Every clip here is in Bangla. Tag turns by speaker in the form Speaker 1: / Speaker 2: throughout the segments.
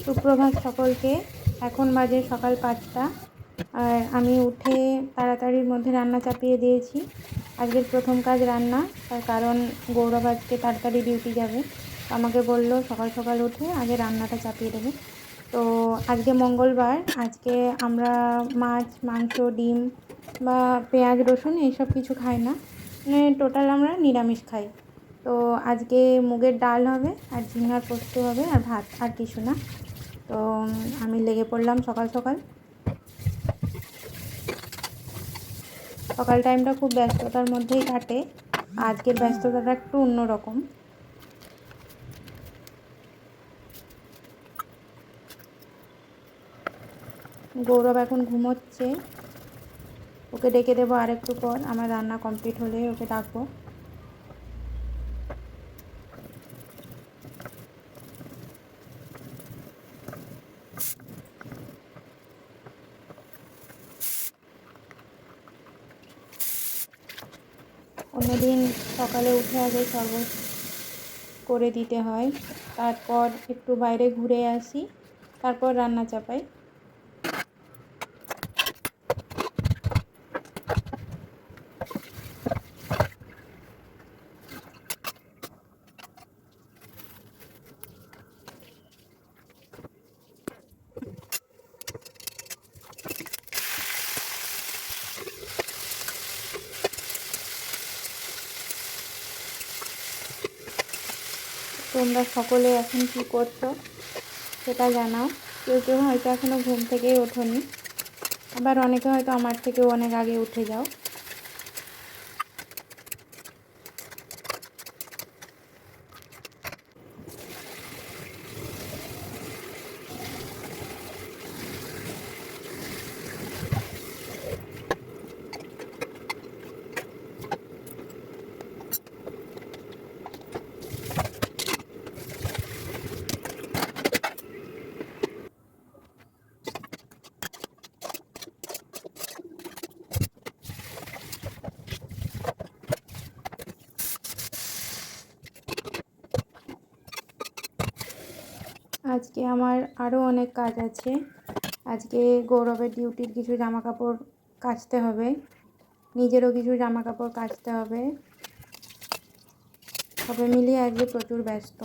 Speaker 1: সুপ্রভাত সকলকে। এখন বাজে সকাল 5টা আর আমি উঠে তাড়াতাড়ির মধ্যে রান্না চাপিয়ে দিয়েছি। আজকের প্রথম কাজ রান্না, তার কারণ গৌরব আজকে তাড়াতাড়ি ডিউটি যাবে। আমাকে বলল সকাল সকাল উঠে আগে রান্নাটা চাপিয়ে দেবে। তো আজকে মঙ্গলবার, আজকে আমরা মাছ, মাংস, ডিম বা পেঁয়াজ রসুন এইসব কিছু খাই না, মানে টোটাল আমরা নিরামিষ খাই। তো আজকে মুগের ডাল হবে আর ঝিঙার পোস্ত হবে আর ভাত, আর কিছু না। তো আমি লেগে পড়লাম সকাল সকাল। সকাল টাইমটা খুব ব্যস্ততার মধ্যেই কাটে। আজকের ব্যস্ততাটা একটু অন্যরকম। গৌরব এখন ঘুমোচ্ছে, ওকে ডেকে দেবো আর একটু পর। আমার রান্না কমপ্লিট হলে ওকে ডাকবো। অন্যদিন সকালে উঠে আগে শরবত করে দিতে হয়, তারপর একটু বাইরে ঘুরে আসি, তারপর রান্না চাপাই। তোমরা সকলে এখন কী করছো সেটা জানাও। কেউ কেউ হয়তো এখনও ঘুম থেকেই ওঠোনি, আবার অনেকে হয়তো আমার থেকেও অনেক আগে উঠে যাও। আজকে আমার আরও অনেক কাজ আছে। আজকে গৌরবের ডিউটির কিছু জামা কাপড় কাচতে হবে, নিজেরও কিছু জামা কাপড় কাচতে হবে। সবে মিলিয়ে আজকে প্রচুর ব্যস্ত।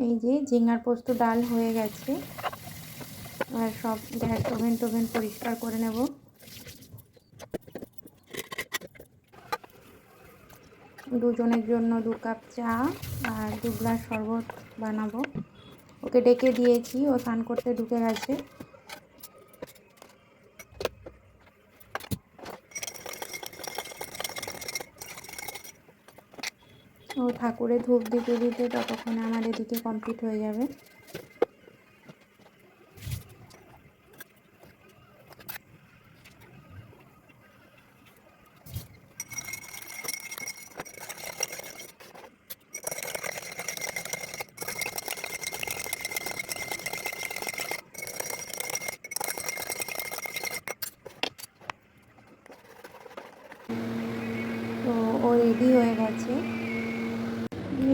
Speaker 1: এই যে ঝিঙার পোস্ত ডাল হয়ে গেছে, আর সব গ্যাস ওভেন টোভেন পরিষ্কার করে নেব। দুজনের জন্য 2 কাপ চা আর 2 গ্লাস শরবত বানাবো। ওকে ডেকে দিয়েছি, ও স্নান করতে ঢুকে গেছে। ও ঠাকুরে ধূপ দিতে দিতে ততক্ষণে আমার এদিকে কমপ্লিট হয়ে যাবে। তো ও রেডি হয়ে গেছে।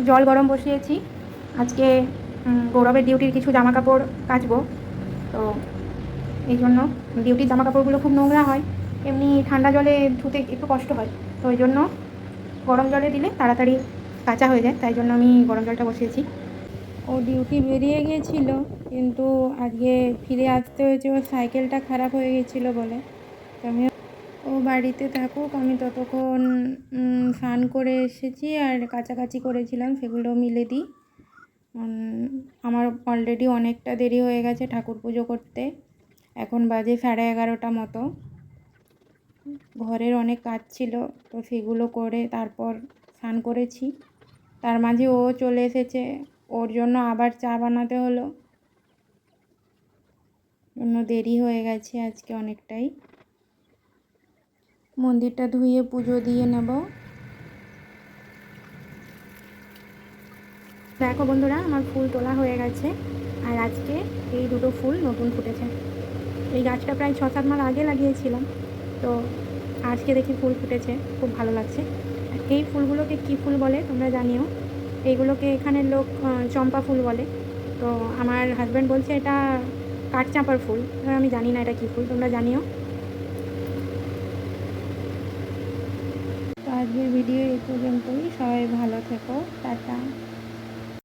Speaker 1: জল গরম বসিয়েছি। আজকে গৌরবের ডিউটির কিছু জামা কাপড় কাচবো। তো এই জন্য ডিউটির জামা কাপড়গুলো খুব নোংরা হয়, এমনি ঠান্ডা জলে ধুতে একটু কষ্ট হয়। তো ওই জন্য গরম জলে দিলে তাড়াতাড়ি কাচা হয়ে যায়, তাই জন্য আমি গরম জলটা বসিয়েছি। ও ডিউটি বেরিয়ে গিয়েছিল, কিন্তু আজকে ফিরে আসতে হয়েছে, ওর সাইকেলটা খারাপ হয়ে গেছিলো বলে। তো আমি ও বাড়িতে থাকুক, আমি ততক্ষণ স্নান করে এসেছি আর কাচাকাচি করেছিলাম সেগুলো মিলে দিই। আমার অলরেডি অনেকটা দেরি হয়ে গেছে ঠাকুর পুজো করতে। এখন বাজে 11:30 মতো। ঘরের অনেক কাজ ছিল, তো সেগুলো করে তারপর স্নান করেছি। তার মাঝে ও চলে এসেছে, ওর জন্য আবার চা বানাতে হলো, জন্য দেরি হয়ে গেছে আজকে অনেকটাই। মন্দিরটা ধুয়ে পুজো দিয়ে নেব। দেখো বন্ধুরা, আমার ফুল তোলা হয়ে গেছে। আর আজকে এই দুটো ফুল নতুন ফুটেছে। এই গাছটা প্রায় 6-7 মাস আগে লাগিয়েছিলাম, তো আজকে দেখি ফুল ফুটেছে, খুব ভালো লাগছে। আর এই ফুলগুলোকে কী ফুল বলে তোমরা জানিও। এইগুলোকে এখানের লোক চম্পা ফুল বলে। তো আমার হাজব্যান্ড বলছে এটা কাঠচাঁপার ফুল, এবার আমি জানি না এটা কী ফুল, তোমরা জানিও। তো আজকের ভিডিও এই পর্যন্তই। সবাই ভালো থেকো, টাটা।